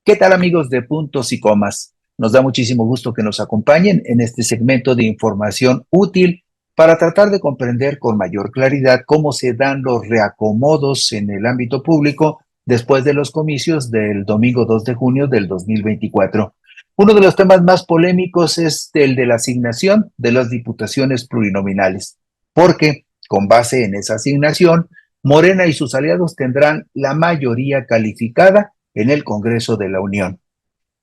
¿Qué tal, amigos de Puntos y Comas? Nos da muchísimo gusto que nos acompañen en este segmento de información útil para tratar de comprender con mayor claridad cómo se dan los reacomodos en el ámbito público después de los comicios del domingo 2 de junio del 2024. Uno de los temas más polémicos es el de la asignación de las diputaciones plurinominales, porque con base en esa asignación, Morena y sus aliados tendrán la mayoría calificada en el Congreso de la Unión.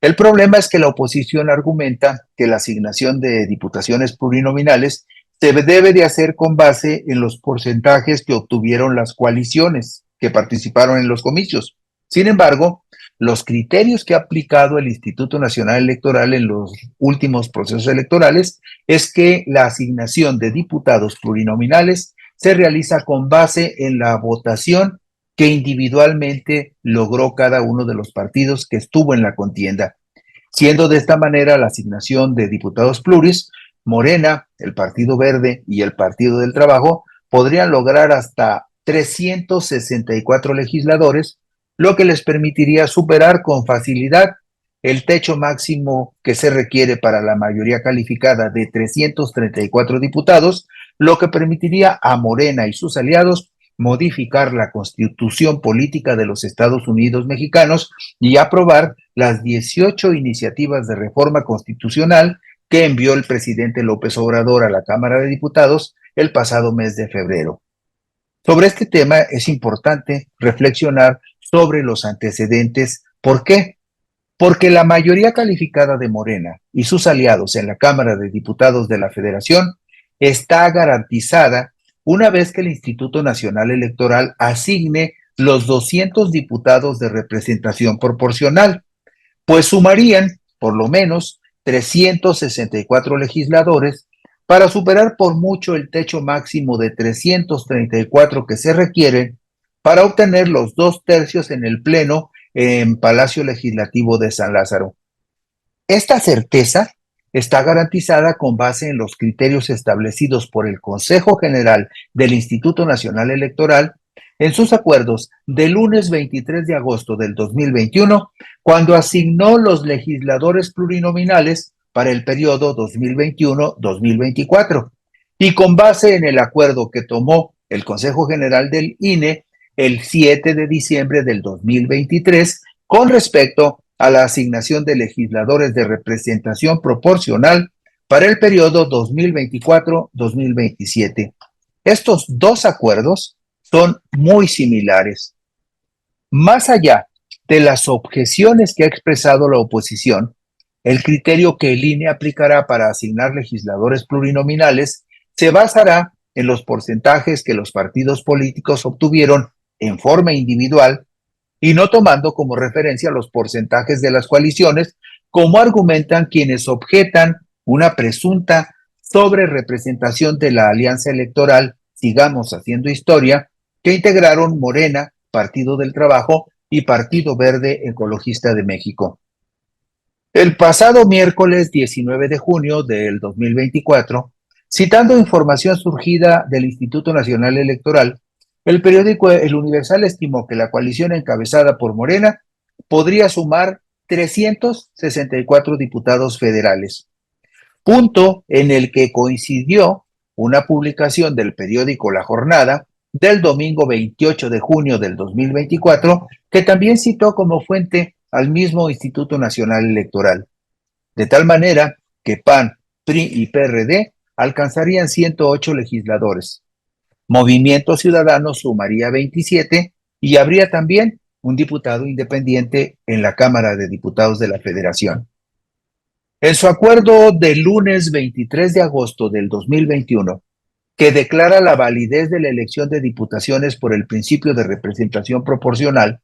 El problema es que la oposición argumenta que la asignación de diputaciones plurinominales se debe de hacer con base en los porcentajes que obtuvieron las coaliciones que participaron en los comicios. Sin embargo, los criterios que ha aplicado el Instituto Nacional Electoral en los últimos procesos electorales es que la asignación de diputados plurinominales se realiza con base en la votación que individualmente logró cada uno de los partidos que estuvo en la contienda, siendo de esta manera la asignación de diputados pluris. Morena, el Partido Verde y el Partido del Trabajo podrían lograr hasta 364 legisladores, lo que les permitiría superar con facilidad el techo máximo que se requiere para la mayoría calificada de 334 diputados, lo que permitiría a Morena y sus aliados modificar la constitución política de los Estados Unidos mexicanos y aprobar las 18 iniciativas de reforma constitucional que envió el presidente López Obrador a la Cámara de Diputados el pasado mes de febrero. Sobre este tema es importante reflexionar sobre los antecedentes. ¿Por qué? Porque la mayoría calificada de Morena y sus aliados en la Cámara de Diputados de la Federación está garantizada una vez que el Instituto Nacional Electoral asigne los 200 diputados de representación proporcional, pues sumarían por lo menos 364 legisladores para superar por mucho el techo máximo de 334 que se requieren para obtener los 2/3 en el Pleno en Palacio Legislativo de San Lázaro. Esta certeza está garantizada con base en los criterios establecidos por el Consejo General del Instituto Nacional Electoral en sus acuerdos del lunes 23 de agosto del 2021, cuando asignó los legisladores plurinominales para el periodo 2021-2024, y con base en el acuerdo que tomó el Consejo General del INE el 7 de diciembre del 2023 con respecto a la asignación de legisladores de representación proporcional para el periodo 2024-2027. Estos dos acuerdos son muy similares. Más allá de las objeciones que ha expresado la oposición, el criterio que el INE aplicará para asignar legisladores plurinominales se basará en los porcentajes que los partidos políticos obtuvieron en forma individual y no tomando como referencia los porcentajes de las coaliciones, como argumentan quienes objetan una presunta sobrerepresentación de la alianza electoral Sigamos Haciendo Historia, que integraron Morena, Partido del Trabajo y Partido Verde Ecologista de México. El pasado miércoles 19 de junio del 2024, citando información surgida del Instituto Nacional Electoral, el periódico El Universal estimó que la coalición encabezada por Morena podría sumar 364 diputados federales, punto en el que coincidió una publicación del periódico La Jornada del domingo 28 de junio del 2024, que también citó como fuente al mismo Instituto Nacional Electoral. De tal manera que PAN, PRI y PRD alcanzarían 108 legisladores. Movimiento Ciudadano sumaría 27 y habría también un diputado independiente en la Cámara de Diputados de la Federación. En su acuerdo del lunes 23 de agosto del 2021, que declara la validez de la elección de diputaciones por el principio de representación proporcional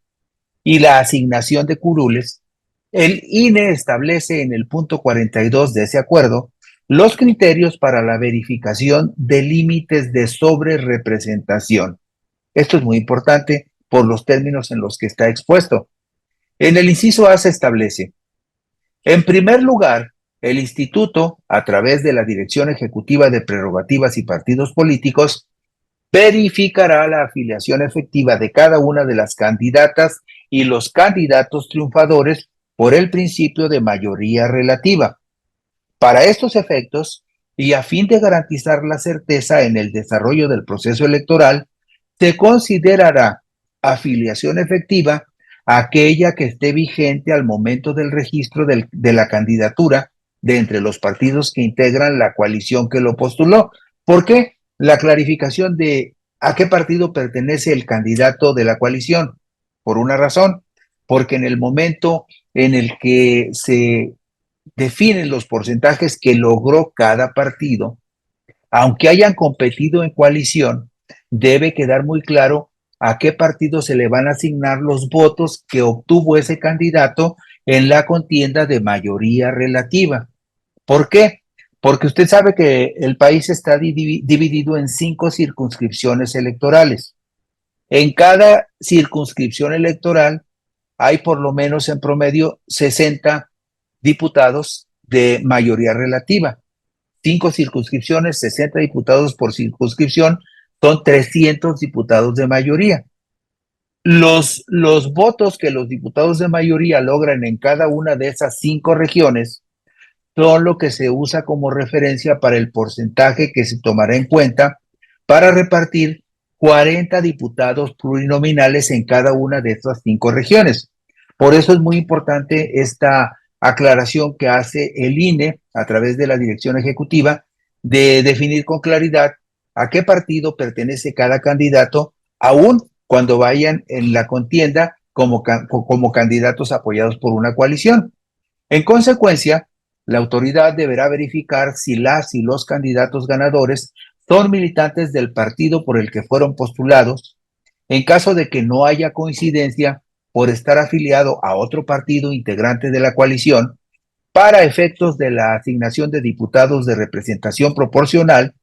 y la asignación de curules, el INE establece en el punto 42 de ese acuerdo los criterios para la verificación de límites de sobrerepresentación. Esto es muy importante por los términos en los que está expuesto. En el inciso A se establece: en primer lugar, el instituto, a través de la Dirección Ejecutiva de Prerrogativas y Partidos Políticos, verificará la afiliación efectiva de cada una de las candidatas y los candidatos triunfadores por el principio de mayoría relativa. Para estos efectos, y a fin de garantizar la certeza en el desarrollo del proceso electoral, se considerará afiliación efectiva aquella que esté vigente al momento del registro de la candidatura de entre los partidos que integran la coalición que lo postuló. ¿Por qué? La clarificación de a qué partido pertenece el candidato de la coalición. Por una razón, porque en el momento en el que se definen los porcentajes que logró cada partido, aunque hayan competido en coalición, debe quedar muy claro a qué partido se le van a asignar los votos que obtuvo ese candidato en la contienda de mayoría relativa. ¿Por qué? Porque usted sabe que el país está dividido en 5 circunscripciones electorales. En cada circunscripción electoral hay por lo menos en promedio 60 diputados de mayoría relativa. 5 circunscripciones, 60 diputados por circunscripción, son 300 diputados de mayoría. Los votos que los diputados de mayoría logran en cada una de esas 5 regiones son lo que se usa como referencia para el porcentaje que se tomará en cuenta para repartir 40 diputados plurinominales en cada una de estas 5 regiones. Por eso es muy importante esta aclaración que hace el INE a través de la dirección ejecutiva de definir con claridad a qué partido pertenece cada candidato, aún cuando vayan en la contienda como candidatos apoyados por una coalición. En consecuencia, la autoridad deberá verificar si las y los candidatos ganadores son militantes del partido por el que fueron postulados. En caso de que no haya coincidencia por estar afiliado a otro partido integrante de la coalición, para efectos de la asignación de diputados de representación proporcional,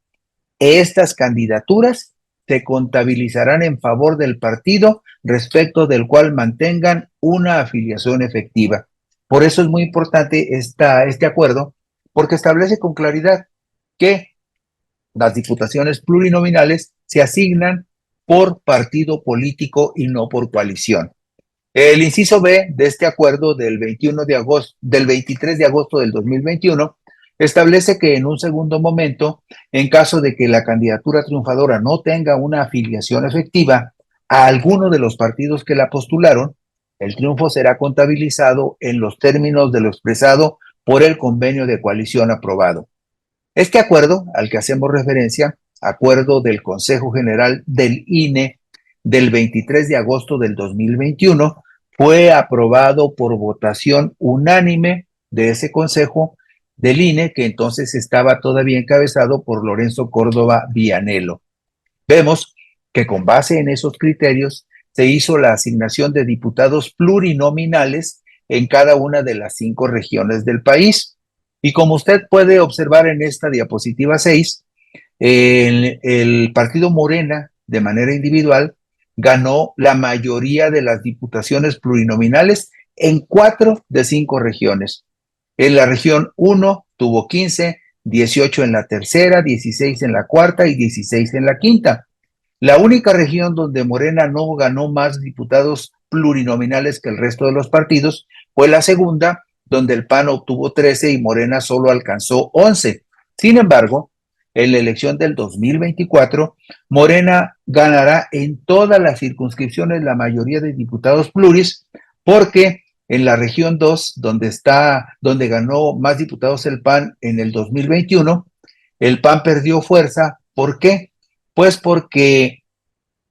estas candidaturas se contabilizarán en favor del partido respecto del cual mantengan una afiliación efectiva. Por eso es muy importante este acuerdo, porque establece con claridad que las diputaciones plurinominales se asignan por partido político y no por coalición. El inciso B de este acuerdo del 23 de agosto del 2021 establece que en un segundo momento, en caso de que la candidatura triunfadora no tenga una afiliación efectiva a alguno de los partidos que la postularon, el triunfo será contabilizado en los términos de lo expresado por el convenio de coalición aprobado. Este acuerdo al que hacemos referencia, acuerdo del Consejo General del INE del 23 de agosto del 2021, fue aprobado por votación unánime de ese Consejo del INE, que entonces estaba todavía encabezado por Lorenzo Córdoba Vianello. Vemos que con base en esos criterios se hizo la asignación de diputados plurinominales en cada una de las 5 regiones del país. Y como usted puede observar en esta diapositiva 6, el partido Morena, de manera individual, ganó la mayoría de las diputaciones plurinominales en 4 de 5 regiones. En la región 1 tuvo 15, 18 en la tercera, 16 en la cuarta y 16 en la quinta. La única región donde Morena no ganó más diputados plurinominales que el resto de los partidos fue la segunda, donde el PAN obtuvo 13 y Morena solo alcanzó 11. Sin embargo, en la elección del 2024, Morena ganará en todas las circunscripciones la mayoría de diputados pluris, porque en la región 2, donde ganó más diputados el PAN en el 2021, el PAN perdió fuerza. ¿Por qué? Pues porque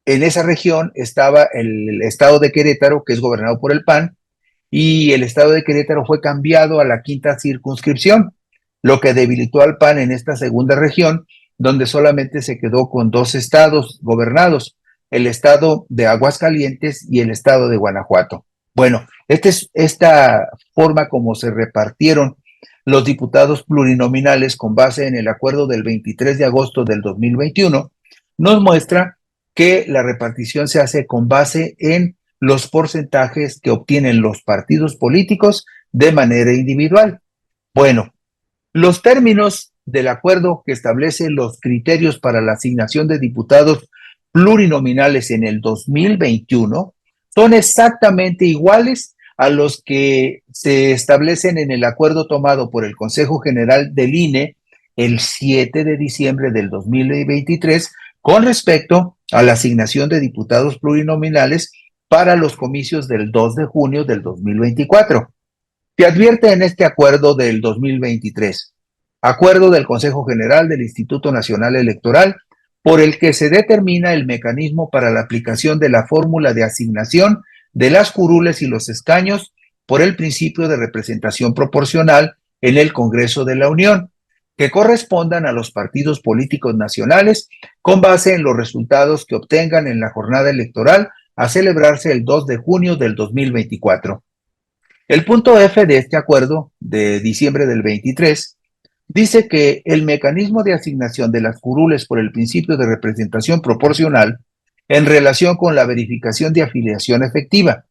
en esa región estaba el estado de Querétaro, que es gobernado por el PAN, y el estado de Querétaro fue cambiado a la 5ª circunscripción, lo que debilitó al PAN en esta segunda región, donde solamente se quedó con 2 estados gobernados, el estado de Aguascalientes y el estado de Guanajuato. Bueno, esta forma como se repartieron los diputados plurinominales con base en el acuerdo del 23 de agosto del 2021, nos muestra que la repartición se hace con base en los porcentajes que obtienen los partidos políticos de manera individual. Bueno, los términos del acuerdo que establece los criterios para la asignación de diputados plurinominales en el 2021 son exactamente iguales a los que se establecen en el acuerdo tomado por el Consejo General del INE el 7 de diciembre del 2023 con respecto a la asignación de diputados plurinominales para los comicios del 2 de junio del 2024. Se advierte en este acuerdo del 2023, acuerdo del Consejo General del Instituto Nacional Electoral, por el que se determina el mecanismo para la aplicación de la fórmula de asignación de las curules y los escaños por el principio de representación proporcional en el Congreso de la Unión, que correspondan a los partidos políticos nacionales con base en los resultados que obtengan en la jornada electoral a celebrarse el 2 de junio del 2024. El punto F de este acuerdo de diciembre del 23 dice que el mecanismo de asignación de las curules por el principio de representación proporcional en relación con la verificación de afiliación efectiva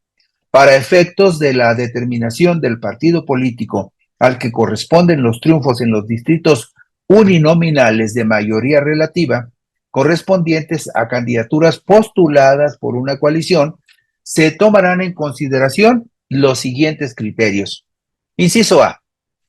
para efectos de la determinación del partido político al que corresponden los triunfos en los distritos uninominales de mayoría relativa correspondientes a candidaturas postuladas por una coalición, se tomarán en consideración los siguientes criterios. Inciso A.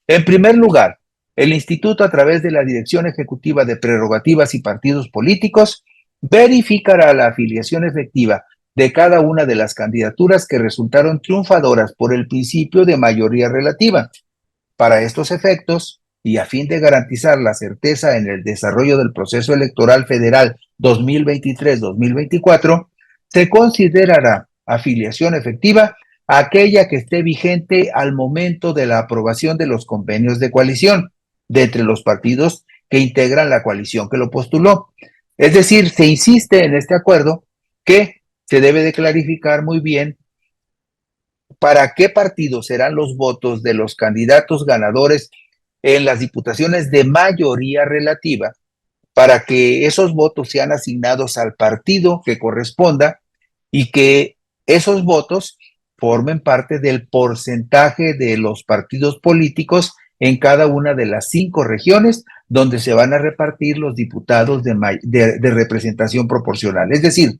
En primer lugar, el Instituto, a través de la Dirección Ejecutiva de Prerrogativas y Partidos Políticos, verificará la afiliación efectiva de cada una de las candidaturas que resultaron triunfadoras por el principio de mayoría relativa. Para estos efectos, y a fin de garantizar la certeza en el desarrollo del proceso electoral federal 2023-2024, se considerará afiliación efectiva aquella que esté vigente al momento de la aprobación de los convenios de coalición de entre los partidos que integran la coalición que lo postuló. Es decir, se insiste en este acuerdo que se debe de clarificar muy bien para qué partidos serán los votos de los candidatos ganadores en las diputaciones de mayoría relativa, para que esos votos sean asignados al partido que corresponda y que esos votos formen parte del porcentaje de los partidos políticos en cada una de las 5 regiones donde se van a repartir los diputados de representación proporcional. Es decir,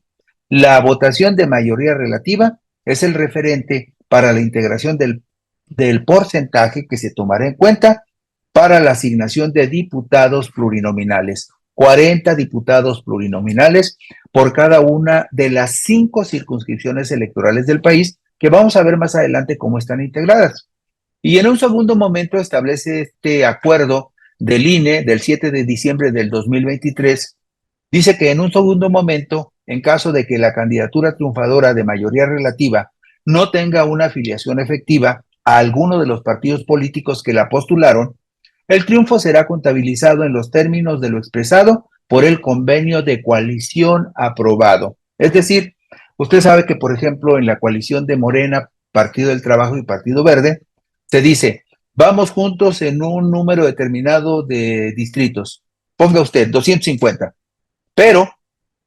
la votación de mayoría relativa es el referente para la integración del porcentaje que se tomará en cuenta para la asignación de diputados plurinominales. 40 diputados plurinominales por cada una de las 5 circunscripciones electorales del país, que vamos a ver más adelante cómo están integradas. Y en un segundo momento establece este acuerdo del INE del 7 de diciembre del 2023, dice que en un segundo momento, en caso de que la candidatura triunfadora de mayoría relativa no tenga una afiliación efectiva a alguno de los partidos políticos que la postularon, el triunfo será contabilizado en los términos de lo expresado por el convenio de coalición aprobado. Es decir, usted sabe que, por ejemplo, en la coalición de Morena, Partido del Trabajo y Partido Verde, se dice, vamos juntos en un número determinado de distritos. Ponga usted 250, pero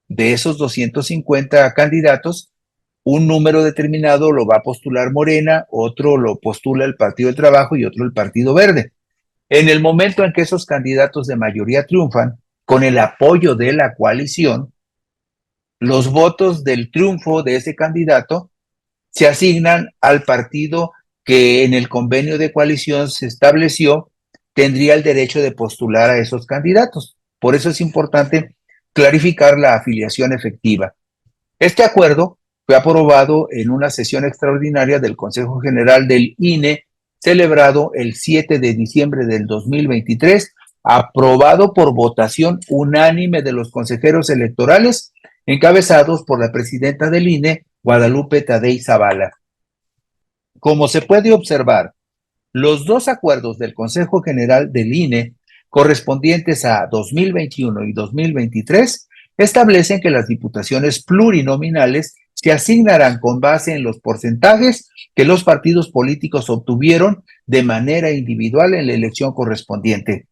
de esos 250 candidatos, un número determinado lo va a postular Morena, otro lo postula el Partido del Trabajo y otro el Partido Verde. En el momento en que esos candidatos de mayoría triunfan, con el apoyo de la coalición, los votos del triunfo de ese candidato se asignan al partido que en el convenio de coalición se estableció tendría el derecho de postular a esos candidatos. Por eso es importante clarificar la afiliación efectiva. Este acuerdo fue aprobado en una sesión extraordinaria del Consejo General del INE celebrado el 7 de diciembre del 2023, aprobado por votación unánime de los consejeros electorales, encabezados por la presidenta del INE, Guadalupe Tadei Zavala. Como se puede observar, los 2 acuerdos del Consejo General del INE, correspondientes a 2021 y 2023, establecen que las diputaciones plurinominales se asignarán con base en los porcentajes que los partidos políticos obtuvieron de manera individual en la elección correspondiente.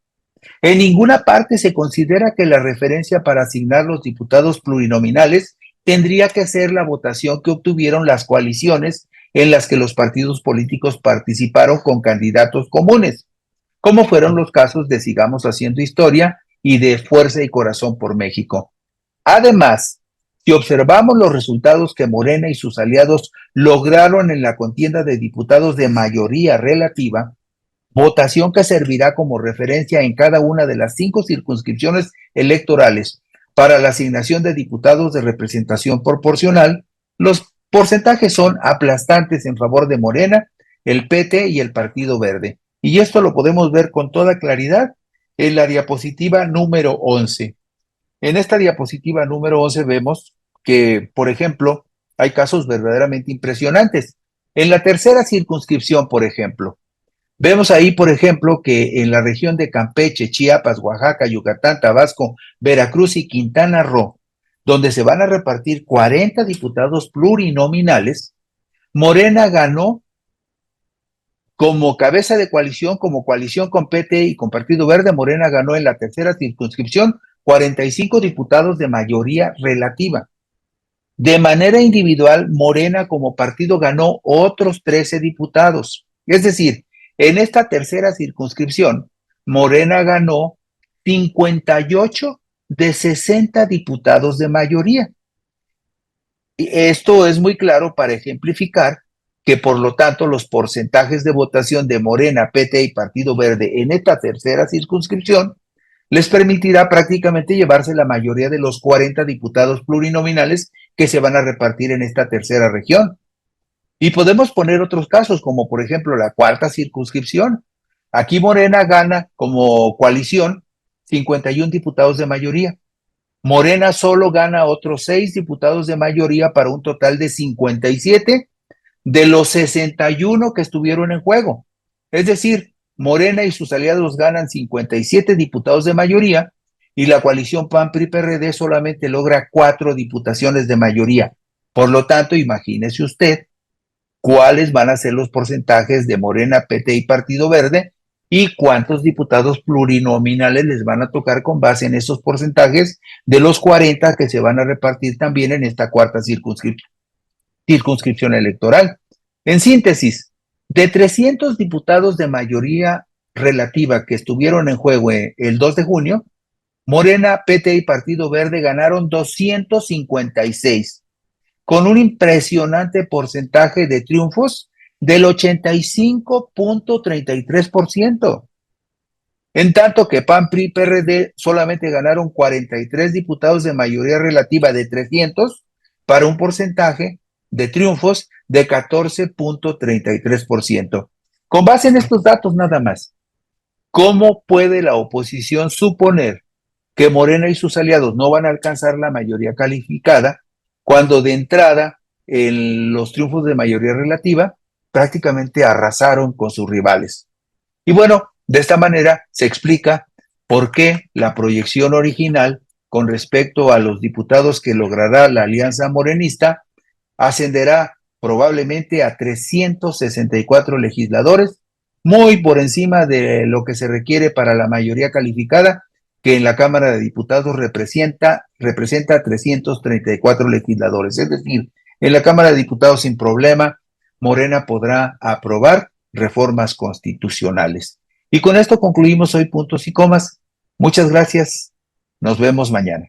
En ninguna parte se considera que la referencia para asignar los diputados plurinominales tendría que ser la votación que obtuvieron las coaliciones en las que los partidos políticos participaron con candidatos comunes, como fueron los casos de Sigamos Haciendo Historia y de Fuerza y Corazón por México. Además, Si observamos los resultados que Morena y sus aliados lograron en la contienda de diputados de mayoría relativa, votación que servirá como referencia en cada una de las 5 circunscripciones electorales para la asignación de diputados de representación proporcional, los porcentajes son aplastantes en favor de Morena, el PT y el Partido Verde. Y esto lo podemos ver con toda claridad en la diapositiva número 11. En esta diapositiva número 11 vemos que, por ejemplo, hay casos verdaderamente impresionantes. En la tercera circunscripción, por ejemplo, vemos ahí, por ejemplo, que en la región de Campeche, Chiapas, Oaxaca, Yucatán, Tabasco, Veracruz y Quintana Roo, donde se van a repartir 40 diputados plurinominales, Morena ganó como cabeza de coalición, como coalición con PT y con Partido Verde. Morena ganó en la tercera circunscripción 45 diputados de mayoría relativa. De manera individual, Morena como partido ganó otros 13 diputados. Es decir, en esta tercera circunscripción, Morena ganó 58 de 60 diputados de mayoría. Y esto es muy claro para ejemplificar que, por lo tanto, los porcentajes de votación de Morena, PT y Partido Verde en esta tercera circunscripción les permitirá prácticamente llevarse la mayoría de los 40 diputados plurinominales que se van a repartir en esta tercera región. Y podemos poner otros casos, como por ejemplo la cuarta circunscripción. Aquí Morena gana como coalición 51 diputados de mayoría. Morena solo gana otros 6 diputados de mayoría para un total de 57 de los 61 que estuvieron en juego. Es decir, Morena y sus aliados ganan 57 diputados de mayoría y la coalición PAN-PRI-PRD solamente logra 4 diputaciones de mayoría. Por lo tanto, imagínese usted cuáles van a ser los porcentajes de Morena, PT y Partido Verde y cuántos diputados plurinominales les van a tocar con base en esos porcentajes de los 40 que se van a repartir también en esta cuarta circunscripción electoral. En síntesis, de 300 diputados de mayoría relativa que estuvieron en juego el 2 de junio, Morena, PT y Partido Verde ganaron 256, con un impresionante porcentaje de triunfos del 85.33%. En tanto que PAN, PRI, PRD solamente ganaron 43 diputados de mayoría relativa de 300 para un porcentaje de triunfos de 14.33%. Con base en estos datos nada más, ¿cómo puede la oposición suponer que Morena y sus aliados no van a alcanzar la mayoría calificada cuando de entrada en los triunfos de mayoría relativa prácticamente arrasaron con sus rivales? Y bueno, de esta manera se explica por qué la proyección original con respecto a los diputados que logrará la alianza morenista ascenderá probablemente a 364 legisladores, muy por encima de lo que se requiere para la mayoría calificada, que en la Cámara de Diputados representa 334 legisladores. Es decir, en la Cámara de Diputados sin problema, Morena podrá aprobar reformas constitucionales. Y con esto concluimos hoy puntos y comas. Muchas gracias. Nos vemos mañana.